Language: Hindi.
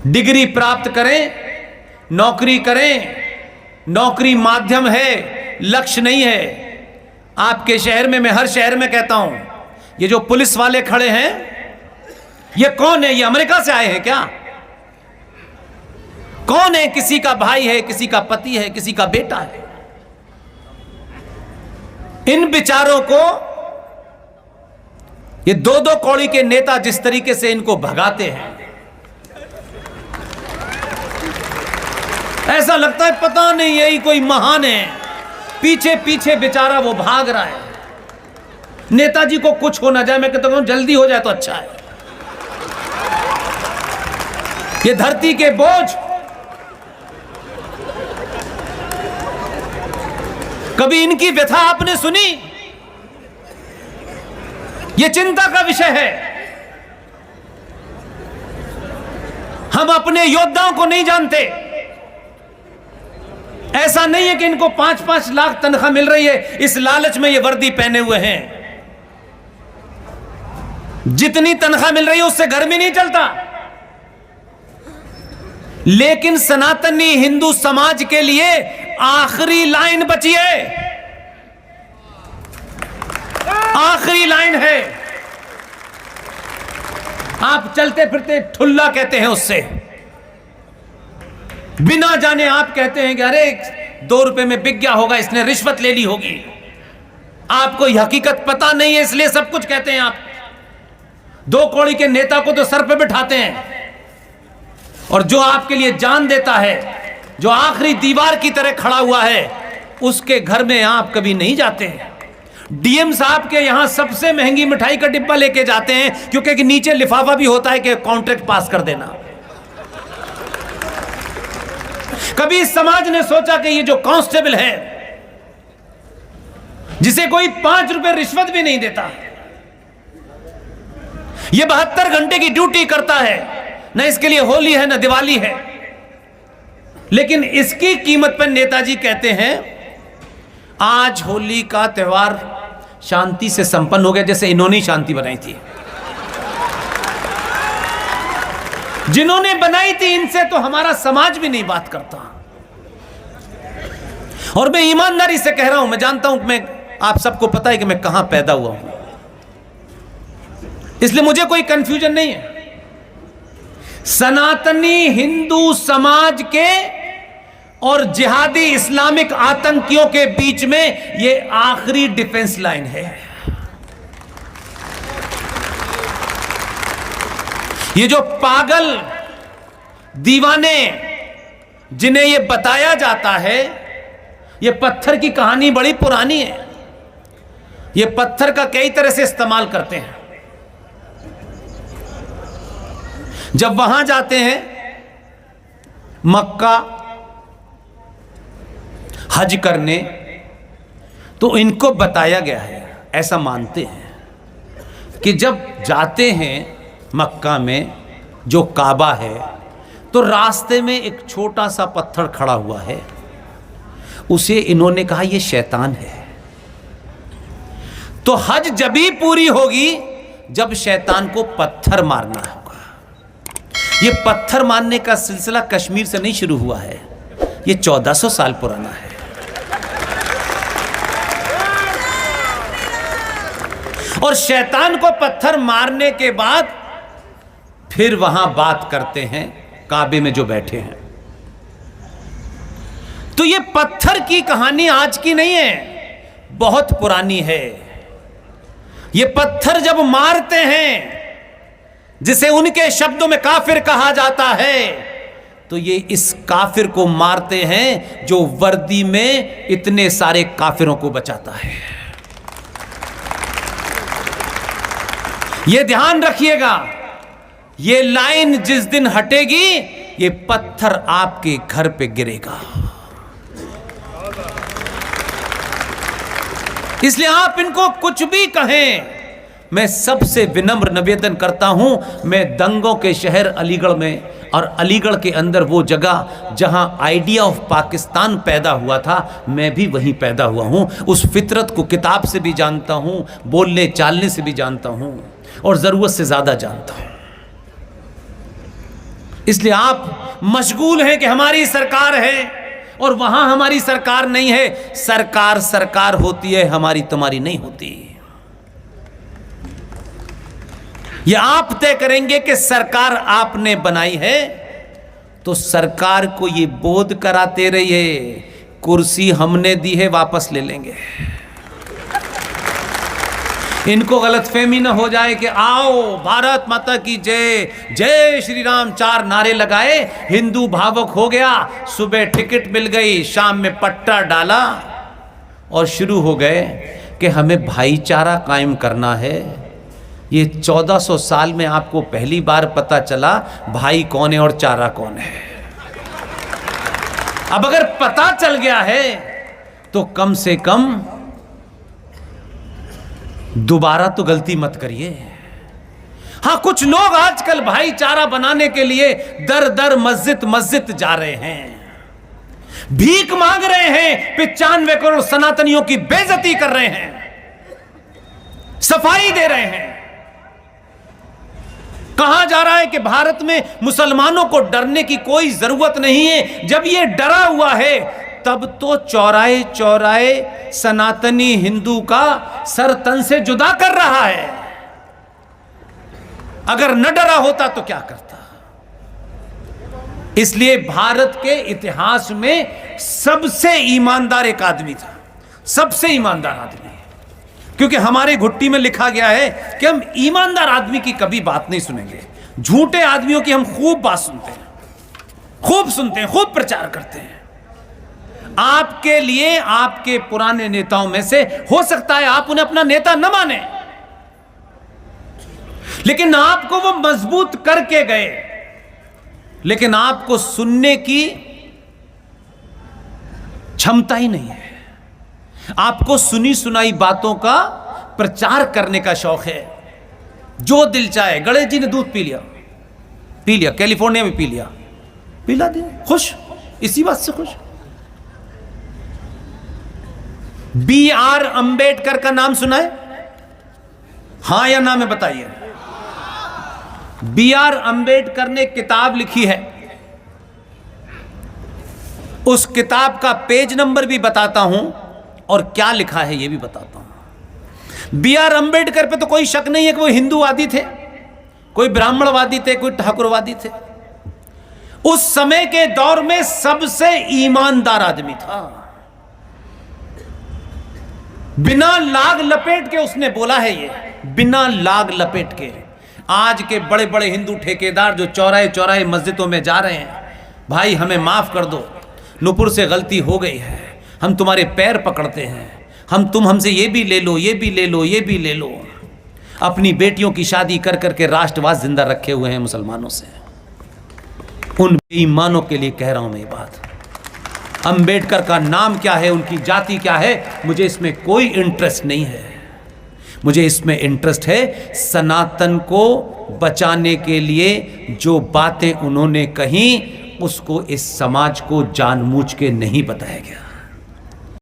डिग्री प्राप्त करें, नौकरी करें। नौकरी माध्यम है, लक्ष्य नहीं है। आपके शहर में, मैं हर शहर में कहता हूं, ये जो पुलिस वाले खड़े हैं, ये कौन है? ये अमेरिका से आए हैं क्या? कौन है? किसी का भाई है, किसी का पति है, किसी का बेटा है। इन विचारों को ये दो दो कौड़ी के नेता जिस तरीके से इनको भगाते हैं, ऐसा लगता है पता नहीं यही कोई महान है, पीछे पीछे बेचारा वो भाग रहा है। नेताजी को कुछ हो ना जाए, मैं कहता हूं जल्दी हो जाए तो अच्छा है। ये धरती के बोझ, कभी इनकी व्यथा आपने सुनी? ये चिंता का विषय है। हम अपने योद्धाओं को नहीं जानते। ऐसा नहीं है कि इनको 5-5 लाख तनख्वाह मिल रही है, इस लालच में ये वर्दी पहने हुए हैं। जितनी तनख्वाह मिल रही है उससे घर में नहीं चलता। लेकिन सनातनी हिंदू समाज के लिए आखिरी लाइन बची है, आखिरी लाइन है। आप चलते फिरते ठुल्ला कहते हैं उससे, बिना जाने आप कहते हैं कि अरे 2 रुपए में बिक गया होगा, इसने रिश्वत ले ली होगी। आपको हकीकत पता नहीं है, इसलिए सब कुछ कहते हैं आप। 2 कौड़ी के नेता को तो सर पे बिठाते हैं, और जो आपके लिए जान देता है, जो आखिरी दीवार की तरह खड़ा हुआ है, उसके घर में आप कभी नहीं जाते हैं। डीएम साहब के यहां सबसे महंगी मिठाई का डिब्बा लेके जाते हैं, क्योंकि नीचे लिफाफा भी होता है कि कॉन्ट्रैक्ट पास कर देना। कभी इस समाज ने सोचा कि ये जो कांस्टेबल है, जिसे कोई 5 रुपए रिश्वत भी नहीं देता, ये 72 घंटे की ड्यूटी करता है, न इसके लिए होली है न दिवाली है, लेकिन इसकी कीमत पर नेताजी कहते हैं आज होली का त्योहार शांति से संपन्न हो गया, जैसे इन्होंने शांति बनाई थी। जिन्होंने बनाई थी, इनसे तो हमारा समाज भी नहीं बात करता। और मैं ईमानदारी से कह रहा हूं, मैं जानता हूं, मैं आप सबको पता है कि मैं कहां पैदा हुआ हूं, इसलिए मुझे कोई कंफ्यूजन नहीं है। सनातनी हिंदू समाज के और जिहादी इस्लामिक आतंकियों के बीच में यह आखिरी डिफेंस लाइन है। ये जो पागल दीवाने जिन्हें यह बताया जाता है, यह पत्थर की कहानी बड़ी पुरानी है। यह पत्थर का कई तरह से इस्तेमाल करते हैं। जब वहां जाते हैं मक्का हज करने, तो इनको बताया गया है, ऐसा मानते हैं कि जब जाते हैं मक्का में जो काबा है, तो रास्ते में एक छोटा सा पत्थर खड़ा हुआ है, उसे इन्होंने कहा यह शैतान है। तो हज जब ही पूरी होगी जब शैतान को पत्थर मारना होगा। यह पत्थर मारने का सिलसिला कश्मीर से नहीं शुरू हुआ है, यह 1400 साल पुराना है। और शैतान को पत्थर मारने के बाद फिर वहां बात करते हैं काबे में जो बैठे हैं। तो ये पत्थर की कहानी आज की नहीं है, बहुत पुरानी है। ये पत्थर जब मारते हैं, जिसे उनके शब्दों में काफिर कहा जाता है, तो ये इस काफिर को मारते हैं जो वर्दी में इतने सारे काफिरों को बचाता है। ये ध्यान रखिएगा, ये लाइन जिस दिन हटेगी, ये पत्थर आपके घर पे गिरेगा। इसलिए आप इनको कुछ भी कहें, मैं सबसे विनम्र निवेदन करता हूं, मैं दंगों के शहर अलीगढ़ में, और अलीगढ़ के अंदर वो जगह जहां आइडिया ऑफ पाकिस्तान पैदा हुआ था, मैं भी वहीं पैदा हुआ हूं। उस फितरत को किताब से भी जानता हूं, बोलने चालने से भी जानता हूं, और जरूरत से ज्यादा जानता हूं। इसलिए आप मशगूल हैं कि हमारी सरकार है और वहां हमारी सरकार नहीं है। सरकार सरकार होती है, हमारी तुम्हारी नहीं होती। यह आप तय करेंगे कि सरकार आपने बनाई है, तो सरकार को यह बोध कराते रहिए, कुर्सी हमने दी है, वापस ले लेंगे। इनको गलतफहमी न हो जाए कि आओ भारत माता की जय, जय श्री राम, 4 नारे लगाए, हिंदू भावुक हो गया, सुबह टिकट मिल गई, शाम में पट्टा डाला और शुरू हो गए कि हमें भाईचारा कायम करना है। ये 1400 साल में आपको पहली बार पता चला भाई कौन है और चारा कौन है। अब अगर पता चल गया है तो कम से कम दोबारा तो गलती मत करिए। हां, कुछ लोग आजकल भाईचारा बनाने के लिए दर दर मस्जिद मस्जिद जा रहे हैं, भीख मांग रहे हैं, 95 करोड़ सनातनियों की बेइज्जती कर रहे हैं, सफाई दे रहे हैं। कहा जा रहा है कि भारत में मुसलमानों को डरने की कोई जरूरत नहीं है। जब ये डरा हुआ है तब तो चौराहे चौराहे सनातनी हिंदू का सर तन से जुदा कर रहा है। अगर न डरा होता तो क्या करता। इसलिए भारत के इतिहास में सबसे ईमानदार एक आदमी था, सबसे ईमानदार आदमी, क्योंकि हमारे घुट्टी में लिखा गया है कि हम ईमानदार आदमी की कभी बात नहीं सुनेंगे। झूठे आदमियों की हम खूब बात सुनते हैं, खूब सुनते हैं, खूब प्रचार करते हैं। आपके लिए आपके पुराने नेताओं में से हो सकता है आप उन्हें अपना नेता न माने, लेकिन आपको वो मजबूत करके गए, लेकिन आपको सुनने की क्षमता ही नहीं है। आपको सुनी सुनाई बातों का प्रचार करने का शौक है। जो दिल चाहे, गणेश जी ने दूध पी लिया, कैलिफोर्निया में पी लिया, पिला दे, खुश, इसी बात से खुश। B.R. अंबेडकर का नाम सुना है? हां या ना में बताइए। B.R. अंबेडकर ने किताब लिखी है, उस किताब का पेज नंबर भी बताता हूं और क्या लिखा है यह भी बताता हूं। B.R. अंबेडकर पे तो कोई शक नहीं है कि वो हिंदूवादी थे, कोई ब्राह्मणवादी थे, कोई ठाकुरवादी थे। उस समय के दौर में सबसे ईमानदार आदमी था। बिना लाग लपेट के उसने बोला है, ये बिना लाग लपेट के। आज के बड़े बड़े हिंदू ठेकेदार जो चौराहे चौराहे मस्जिदों में जा रहे हैं, भाई हमें माफ कर दो, नुपुर से गलती हो गई है, हम तुम्हारे पैर पकड़ते हैं, तुम हमसे ये भी ले लो, ये भी ले लो, ये भी ले लो। अपनी बेटियों की शादी कर करके राष्ट्रवाद जिंदा रखे हुए हैं मुसलमानों से। उन बेईमानों के लिए कह रहा हूं मैं ये बात। अंबेडकर का नाम क्या है, उनकी जाति क्या है, मुझे इसमें कोई इंटरेस्ट नहीं है। मुझे इसमें इंटरेस्ट है सनातन को बचाने के लिए जो बातें उन्होंने कही उसको इस समाज को जानबूझ के नहीं बताया गया।